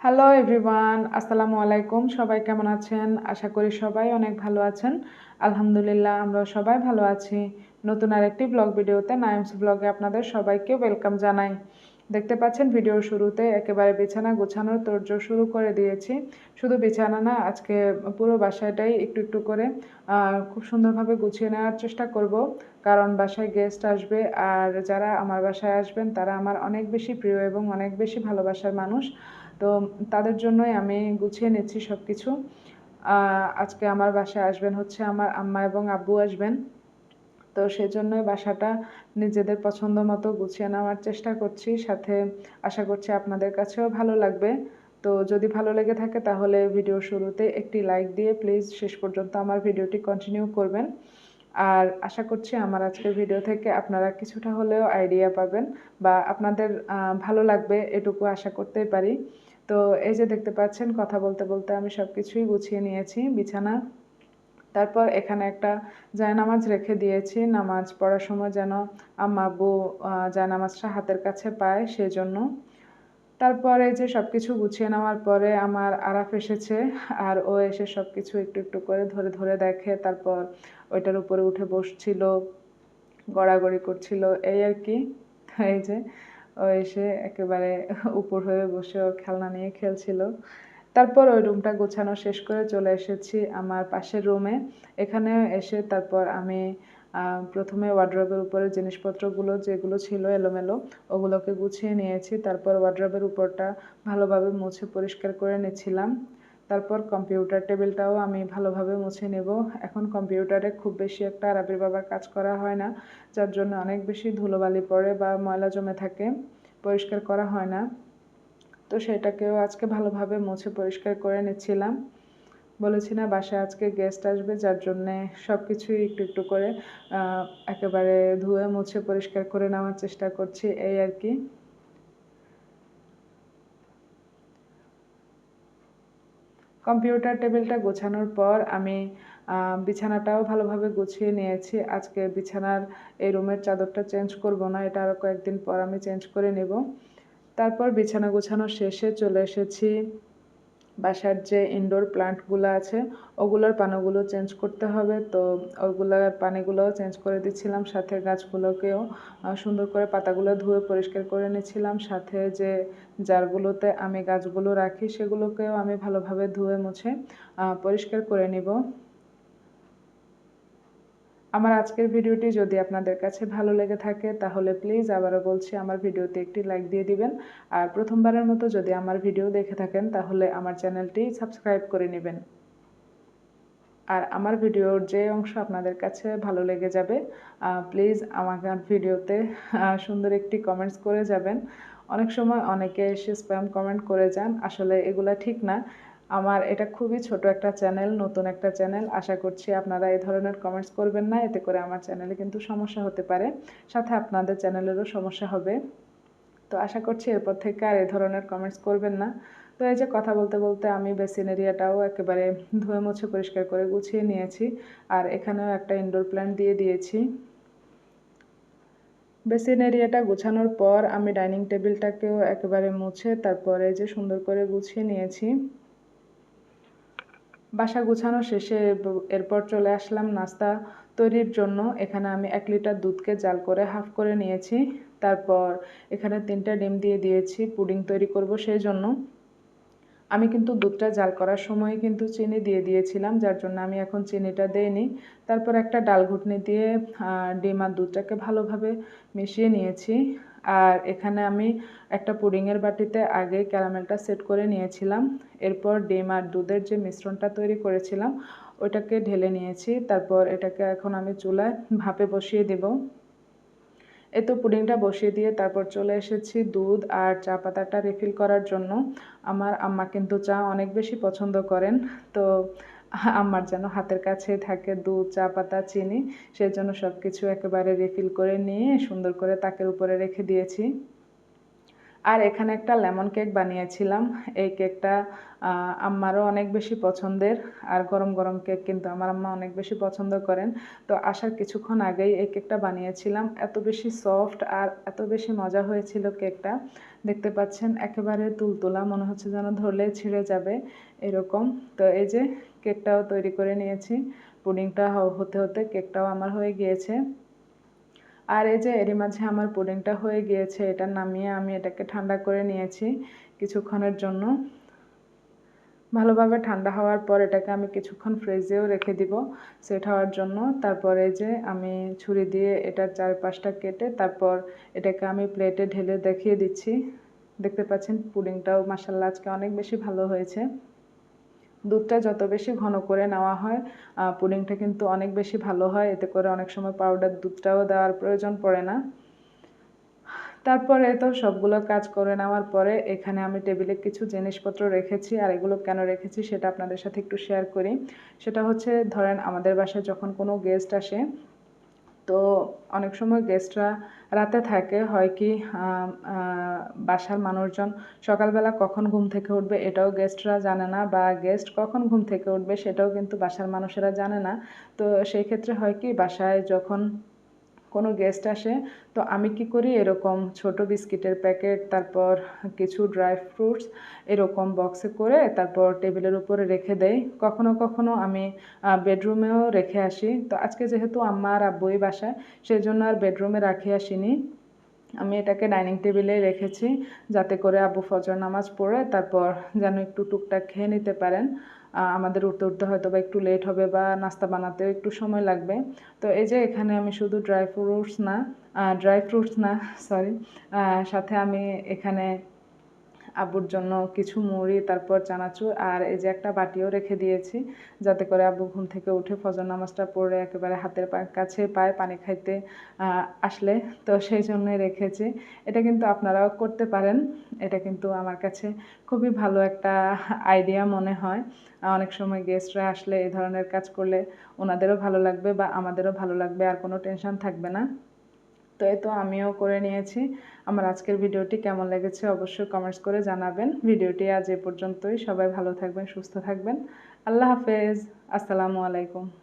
Hello everyone, আসসালামু আলাইকুম। সবাই কেমন আছেন? আশা করি সবাই অনেক ভালো আছেন। আলহামদুলিল্লাহ আমরাও সবাই ভালো আছি। নতুন আরেকটি ব্লগ ভিডিওতে নাইমস ব্লগে আপনাদের সবাইকে ওয়েলকাম জানাই। দেখতে পাচ্ছেন ভিডিওর শুরুতে একেবারে বিছানা গোছানোর তোড়জোড় শুরু করে দিয়েছি। শুধু বিছানা না, আজকে পুরো বাসাটাই একটু একটু করে খুব সুন্দরভাবে গুছিয়ে নেওয়ার চেষ্টা করব। কারণ বাসায় গেস্ট আসবে, আর যারা আমার বাসায় আসবেন তারা আমার অনেক বেশি প্রিয় এবং অনেক বেশি ভালোবাসার মানুষ। তো তাদের জন্যই আমি গুছিয়ে নিচ্ছি সবকিছু। আজকে আমার বাসায় আসবেন হচ্ছে আমার আম্মা এবং আব্বু আসবেন। তো সেজন্যই বাসাটা নিজেদের পছন্দ মতো গুছিয়ে নেওয়ার চেষ্টা করছি। সাথে আশা করছি আপনাদের কাছেও ভালো লাগবে। তো যদি ভালো লেগে থাকে তাহলে ভিডিওর শুরুতে একটি লাইক দিয়ে প্লিজ শেষ পর্যন্ত আমার ভিডিওটি কন্টিনিউ করবেন। আর আশা করছি আমার আজকের ভিডিও থেকে আপনারা কিছুটা হলেও আইডিয়া পাবেন বা আপনাদের ভালো লাগবে, এটুকু আশা করতেই পারি। তো এই যে দেখতে পাচ্ছেন, কথা বলতে বলতে আমি সব কিছুই গুছিয়ে নিয়েছি বিছানা। তারপর এখানে একটা জায়নামাজ রেখে দিয়েছি, নামাজ পড়ার সময় যেন আম্মা আব্বু জায়নামাজটা হাতের কাছে পায় সেজন্য। তারপরে যে সবকিছু গুছিয়ে নেওয়ার পরে আমার আরাফ এসেছে, আর ও এসে সবকিছু একটু একটু করে ধরে ধরে দেখে, তারপর ওইটার উপরে উঠে বসছিল, গড়াগড়ি করছিল, এই আর কি। এই যে ও এসে একেবারে উপর হয়ে বসে ও খেলনা নিয়ে খেলছিল। তারপর ওই রুমটা গোছানো শেষ করে চলে এসেছি আমার পাশের রুমে। এখানে এসে তারপর আমি প্রথমে ওয়ার্ড্রবের উপরে জিনিসপত্রগুলো যেগুলো ছিল এলোমেলো ওগুলোকে গুছিয়ে নিয়েছি। তারপর ওয়ার্ড্রবের উপরটা ভালোভাবে মুছে পরিষ্কার করে নিচ্ছিলাম। তারপর কম্পিউটার টেবিলটাও আমি ভালোভাবে মুছে নেব। এখন কম্পিউটারে খুব বেশি একটা আরবির বাবার কাজ করা হয় না, যার জন্য অনেক বেশি ধুলোবালি পড়ে বা ময়লা জমে থাকে, পরিষ্কার করা হয় না। তো সেটাকেও আজকে ভালোভাবে মুছে পরিষ্কার করে নিচ্ছিলাম। বলেছি না বাসায় আজকে গেস্ট আসবে, যার জন্যে সব কিছুই একটু একটু করে একেবারে ধুয়ে মুছে পরিষ্কার করে নেওয়ার চেষ্টা করছি, এই আর কি। কম্পিউটার টেবিলটা গোছানোর পর আমি বিছানাটাও ভালোভাবে গুছিয়ে নিয়েছি। আজকে বিছানার এই রুমের চাদরটা চেঞ্জ করব না, এটা আরও কয়েকদিন পর আমি চেঞ্জ করে নেব। তারপর বিছানা গোছানো শেষে চলে এসেছি বাসার যে ইনডোর প্লান্টগুলো আছে ওগুলোর পানিগুলো চেঞ্জ করতে হবে। তো ওগুলোর পানিগুলোও চেঞ্জ করে দিচ্ছিলাম, সাথে গাছগুলোকেও সুন্দর করে পাতাগুলো ধুয়ে পরিষ্কার করে নিচ্ছিলাম। সাথে যে জারগুলোতে আমি গাছগুলো রাখি সেগুলোকেও আমি ভালোভাবে ধুয়ে মুছে পরিষ্কার করে নিব। আমার আজকের ভিডিওটি যদি আপনাদের কাছে ভালো লেগে থাকে তাহলে প্লিজ আবারও বলছি আমার ভিডিওতে একটি লাইক দিয়ে দিবেন। আর প্রথমবারের মতো যদি আমার ভিডিও দেখে থাকেন তাহলে আমার চ্যানেলটি সাবস্ক্রাইব করে নেবেন। আর আমার ভিডিওর যে অংশ আপনাদের কাছে ভালো লেগে যাবে প্লিজ আমাকে ভিডিওতে সুন্দর একটি কমেন্টস করে যাবেন। অনেক সময় অনেকে এসে স্প্যাম কমেন্ট করে যান, আসলে এগুলা ঠিক না। আমার এটা খুবই ছোট একটা চ্যানেল, নতুন একটা চ্যানেল। আশা করছি আপনারা এই ধরনের কমেন্টস করবেন না, এতে করে আমার চ্যানেলে কিন্তু সমস্যা হতে পারে, সাথে আপনাদের চ্যানেলেরও সমস্যা হবে। তো আশা করছি এরপর থেকে আর এই ধরনের কমেন্টস করবেন না। তো এই যে কথা বলতে বলতে আমি বেসিন এরিয়াটাও একেবারে ধুয়ে মুছে পরিষ্কার করে গুছিয়ে নিয়েছি, আর এখানেও একটা ইনডোর প্ল্যান্ট দিয়ে দিয়েছি। বেসিন এরিয়াটা গোছানোর পর আমি ডাইনিং টেবিলটাকেও একেবারে মুছে তারপরে যে সুন্দর করে গুছিয়ে নিয়েছি। বাসা গুছানো শেষে এরপর চলে আসলাম নাস্তা তৈরির জন্য। এখানে আমি 1 লিটার দুধকে জাল করে হাফ করে নিয়েছি। তারপর এখানে 3টা ডিম দিয়ে দিয়েছি পুডিং তৈরি করব সেই জন্য। আমি কিন্তু দুধটা জাল করার সময় কিন্তু চিনি দিয়ে দিয়েছিলাম, যার জন্য আমি এখন চিনিটা দেইনি। তারপর একটা ডাল ঘুটনি দিয়ে ডিম আর দুধটাকে ভালোভাবে মিশিয়ে নিয়েছি। আর এখানে আমি একটা পুডিংয়ের বাটিতে আগে ক্যারামেলটা সেট করে নিয়েছিলাম। এরপর ডিম আর দুধের যে মিশ্রণটা তৈরি করেছিলাম ওইটাকে ঢেলে নিয়েছি। তারপর এটাকে এখন আমি চুলায় ভাপে বসিয়ে দেব। এই তো পুডিংটা বসিয়ে দিয়ে তারপর চলে এসেছি দুধ আর চা পাতাটা রিফিল করার জন্য। আমার আম্মা কিন্তু চা অনেক বেশি পছন্দ করেন। তো আম্মার যেন হাতের কাছেই থাকে দুধ, চা পাতা, চিনি, সেই জন্য সব কিছু একেবারে রিফিল করে নিয়ে সুন্দর করে তাকের উপরে রেখে দিয়েছি। আর এখানে একটা লেমন কেক বানিয়েছিলাম। এই কেকটা আম্মারও অনেক বেশি পছন্দের। আর গরম গরম কেক কিন্তু আমার আম্মা অনেক বেশি পছন্দ করেন। তো আসার কিছুক্ষণ আগেই এই কেকটা বানিয়েছিলাম। এত বেশি সফট আর এত বেশি মজা হয়েছিল কেকটা। দেখতে পাচ্ছেন একেবারে তুলতুলা, মনে হচ্ছে যেন ধরলে ছিঁড়ে যাবে এরকম। তো এই যে কেকটাও তৈরি করে নিয়েছি। পুডিংটা হতে হতে কেকটাও আমার হয়ে গিয়েছে। আর এই যে এরই মাঝে আমার পুডিংটা হয়ে গিয়েছে, এটা নামিয়ে আমি এটাকে ঠান্ডা করে নিয়েছি কিছুক্ষণের জন্য। ভালোভাবে ঠান্ডা হওয়ার পর এটাকে আমি কিছুক্ষণ ফ্রিজেও রেখে দিব সেট হওয়ার জন্য। তারপরে যে আমি ছুরি দিয়ে এটার চারপাশটা কেটে তারপর এটাকে আমি প্লেটে ঢেলে দেখিয়ে দিচ্ছি। দেখতে পাচ্ছেন পুডিংটাও মাশাআল্লাহ আজকে অনেক বেশি ভালো হয়েছে। দুধটা যত বেশি ঘন করে নেওয়া হয় পুডিংটা কিন্তু অনেক বেশি ভালো হয়। এতে করে অনেক সময় পাউডার দুধটাও দেওয়ার প্রয়োজন পড়ে না। তারপরে তো সবগুলো কাজ করে নেওয়ার পরে এখানে আমি টেবিলে কিছু জিনিসপত্র রেখেছি। আর এগুলো কেন রেখেছি সেটা আপনাদের সাথে একটু শেয়ার করি। সেটা হচ্ছে, ধরেন আমাদের বাসায় যখন কোনো গেস্ট আসে, তো অনেক সময় গেস্টরা রাতে থাকে, হয় কি বাসার মানুষজন সকালবেলা কখন ঘুম থেকে উঠবে এটাও গেস্টরা জানে না, বা গেস্ট কখন ঘুম থেকে উঠবে সেটাও কিন্তু বাসার মানুষেরা জানে না। তো সেই ক্ষেত্রে হয় কি, বাসায় যখন কোনো গেস্ট আসে, তো আমি কি করি, এরকম ছোট বিস্কিটের প্যাকেট, তারপর কিছু ড্রাই ফ্রুটস এরকম বক্সে করে তারপর টেবিলের উপরে রেখে দেই। কখনো কখনো আমি বেডরুমেও রেখে আসি। তো আজকে যেহেতু আম্মা আর আব্বুই বাসায়, সেই জন্য আর বেডরুমে রাখে আসিনি। আমি এটাকে ডাইনিং টেবিলেই রেখেছি, যাতে করে আব্বু ফজর নামাজ পড়ে তারপর যেন একটু টুকটাক খেয়ে নিতে পারেন। আমাদের উঠতে উঠতে হয়তো বা একটু লেট হবে, বা নাস্তা বানাতেও একটু সময় লাগবে। তো এই যে এখানে আমি শুধু ড্রাই ফ্রুটস না, সরি, সাথে আমি এখানে আব্বুর জন্য কিছু মুড়ি, তারপর চানাচুর, আর এই যে একটা বাটিও রেখে দিয়েছি, যাতে করে আব্বু ঘুম থেকে উঠে ফজর নামাজটা পড়ে একেবারে হাতের কাছে পায়ে পানি খাইতে আসলে, তো সেই জন্যই রেখেছি। এটা কিন্তু আপনারাও করতে পারেন। এটা কিন্তু আমার কাছে খুবই ভালো একটা আইডিয়া মনে হয়। অনেক সময় গেস্টরা আসলে এই ধরনের কাজ করলে ওনাদেরও ভালো লাগবে বা আমাদেরও ভালো লাগবে, আর কোনো টেনশন থাকবে না। তো এই তো আমিও করে নিয়েছি। আমার আজকের ভিডিওটি কেমন লেগেছে অবশ্যই কমেন্টস করে জানাবেন। ভিডিওটি আজ এ পর্যন্তই। সবাই ভালো থাকবেন, সুস্থ থাকবেন। আল্লাহ হাফেজ। আসসালামু আলাইকুম।